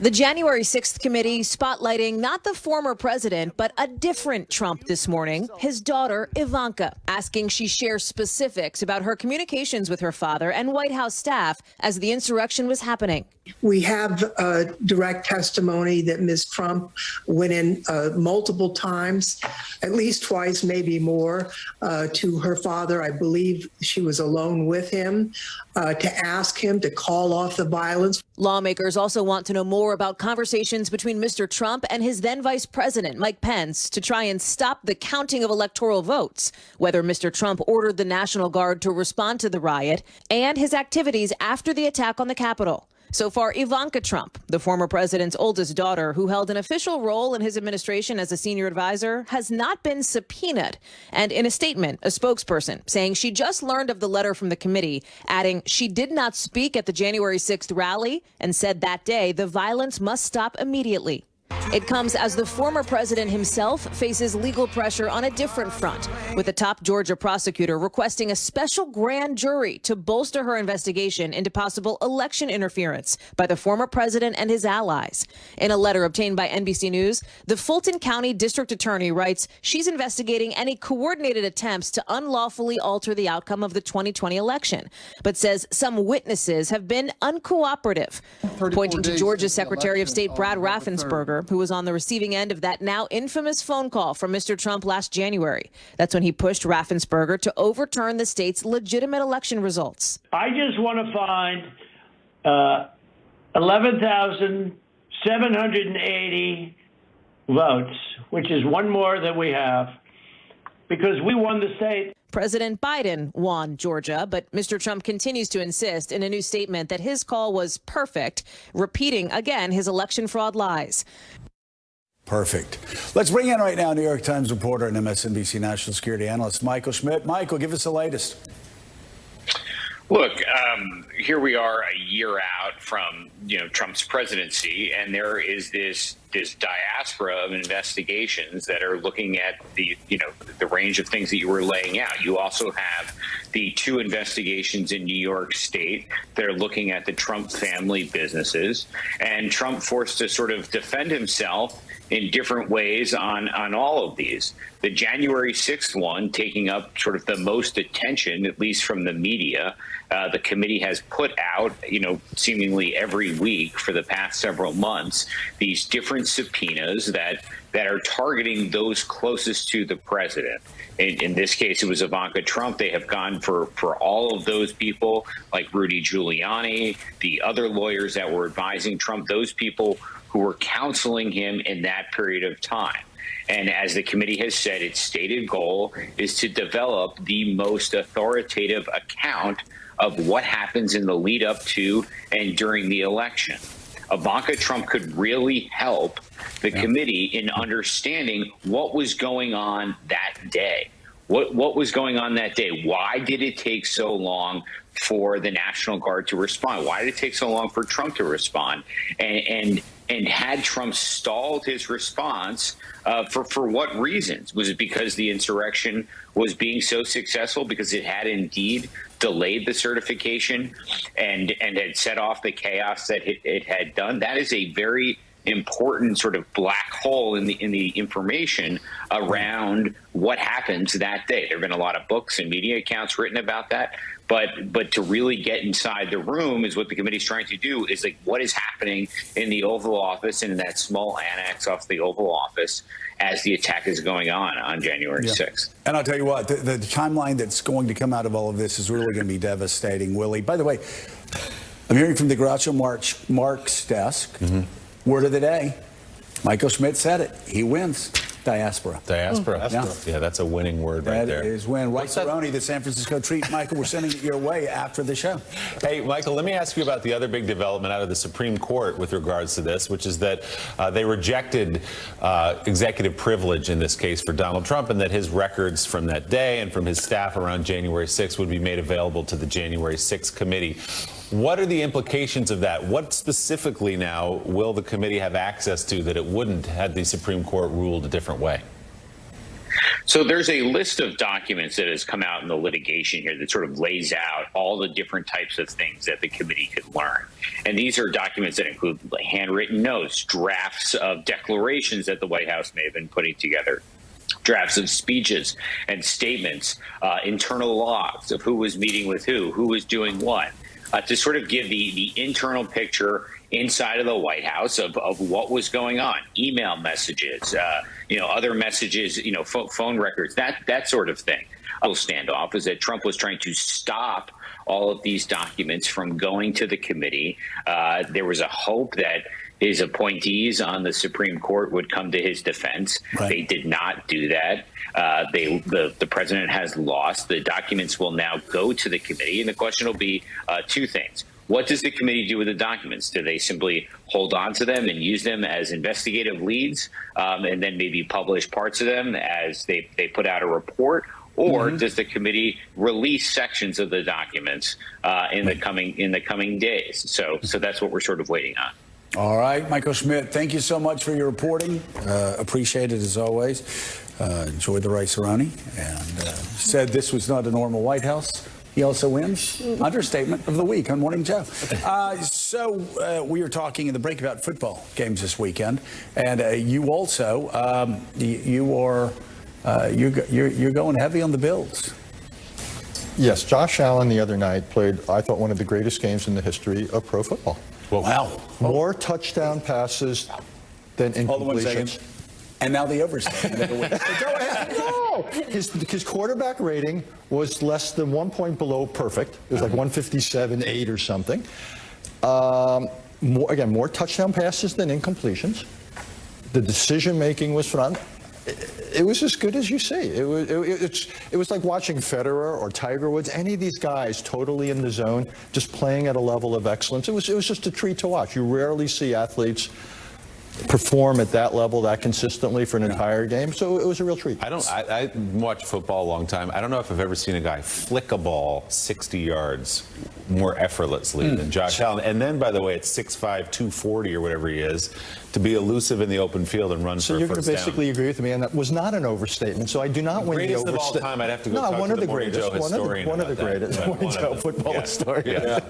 The January 6th committee spotlighting not the former president, but a different Trump this morning, his daughter, Ivanka, asking she share specifics about her communications with her father and White House staff as the insurrection was happening. We have direct testimony that Ms. Trump went in multiple times, at least twice, maybe more, to her father. I believe she was alone with him to ask him to call off the violence. Lawmakers also want to know more about conversations between Mr. Trump and his then Vice President, Mike Pence, to try and stop the counting of electoral votes, whether Mr. Trump ordered the National Guard to respond to the riot, and his activities after the attack on the Capitol. So far, Ivanka Trump, the former president's oldest daughter, who held an official role in his administration as a senior advisor, has not been subpoenaed. And in a statement, a spokesperson saying she just learned of the letter from the committee, adding she did not speak at the January 6th rally and said that day the violence must stop immediately. It comes as the former president himself faces legal pressure on a different front, with the top Georgia prosecutor requesting a special grand jury to bolster her investigation into possible election interference by the former president and his allies. In a letter obtained by NBC News, the Fulton County District Attorney writes she's investigating any coordinated attempts to unlawfully alter the outcome of the 2020 election, but says some witnesses have been uncooperative, pointing to Georgia's Secretary of State Brad Raffensperger, who was on the receiving end of that now infamous phone call from Mr. Trump last January. That's when he pushed Raffensperger to overturn the state's legitimate election results. I just want to find 11,780 votes, which is one more than we have, because we won the state. President Biden won Georgia, but Mr. Trump continues to insist in a new statement that his call was perfect, repeating again his election fraud lies. Perfect. Let's bring in right now New York Times reporter and MSNBC national security analyst Michael Schmidt. Michael, give us the latest. Look, here we are a year out from, Trump's presidency, and there is this diaspora of investigations that are looking at the range of things that you were laying out. You also have the two investigations in New York State that are looking at the Trump family businesses, and Trump forced to sort of defend himself in different ways on all of these. The January 6th one taking up sort of the most attention, at least from the media. The committee has put out, seemingly every week for the past several months, these different subpoenas that are targeting those closest to the president. In this case, it was Ivanka Trump. They have gone for all of those people, like Rudy Giuliani, the other lawyers that were advising Trump, those people who were counseling him in that period of time. And as the committee has said, its stated goal is to develop the most authoritative account of what happens in the lead up to and during the election. Ivanka Trump could really help the committee in understanding what was going on that day. What was going on that day? Why did it take so long for the National Guard to respond? Why did it take so long for Trump to respond? And had Trump stalled his response for what reasons? Was it because the insurrection was being so successful, because it had indeed delayed the certification and had set off the chaos that it had done? That is a very important sort of black hole in the information around what happens that day. There have been a lot of books and media accounts written about that, but to really get inside the room is what the committee's trying to do, is like what is happening in the Oval Office and in that small annex off the Oval Office as the attack is going on January 6th. And I'll tell you what, the timeline that's going to come out of all of this is really going to be devastating, Willie. By the way, I'm hearing from the Groucho Marx desk. Word of the day, Michael Schmidt said it. He wins. Diaspora. Diaspora. Yeah, that's a winning word right there. That is win. White Cerrone, the San Francisco treat. Michael, we're sending it your way after the show. Hey, Michael, let me ask you about the other big development out of the Supreme Court with regards to this, which is that they rejected executive privilege in this case for Donald Trump, and that his records from that day and from his staff around January 6th would be made available to the January 6th committee. What are the implications of that? What specifically now will the committee have access to that it wouldn't had the Supreme Court ruled a different way? So there's a list of documents that has come out in the litigation here that sort of lays out all the different types of things that the committee could learn. And these are documents that include handwritten notes, drafts of declarations that the White House may have been putting together, drafts of speeches and statements, internal logs of who was meeting with who was doing what, to sort of give the internal picture inside of the White House of what was going on, email messages, other messages, phone records, that sort of thing. A little standoff is that Trump was trying to stop all of these documents from going to the committee. There was a hope that his appointees on the Supreme Court would come to his defense. Right. They did not do that. The president has lost. The documents will now go to the committee, and the question will be two things. What does the committee do with the documents? Do they simply hold on to them and use them as investigative leads, and then maybe publish parts of them as they put out a report? Or does the committee release sections of the documents in the coming days? So that's what we're sort of waiting on. All right, Michael Schmidt, thank you so much for your reporting. Appreciate it as always. Enjoyed the rice-a-roni, and said this was not a normal White House. He also wins understatement of the week on Morning Joe. So we were talking in the break about football games this weekend, and you also you're going heavy on the Bills. Yes, Josh Allen the other night played, I thought, one of the greatest games in the history of pro football. Well, wow. More touchdown passes than incompletions. And now the overstatement. Go ahead. No, his quarterback rating was less than 1 point below perfect. It was like 157.8 or something. More touchdown passes than incompletions. The decision making was phenomenal. It was as good as you see. It was like watching Federer or Tiger Woods. Any of these guys totally in the zone, just playing at a level of excellence. It was just a treat to watch. You rarely see athletes perform at that level that consistently for an entire game. So it was a real treat. I watched football a long time. I don't know if I've ever seen a guy flick a ball 60 yards more effortlessly than Josh Allen. And then, by the way, at 6'5", 240 or whatever he is, to be elusive in the open field and run so for a first down. So you're going to basically agree with me, and that was not an overstatement. So I do not win the overstatement. Greatest of all time. I'd have to go talk one to of the the Morning greatest. Joe historian. One of the greatest. Morning Joe football historian. Yeah.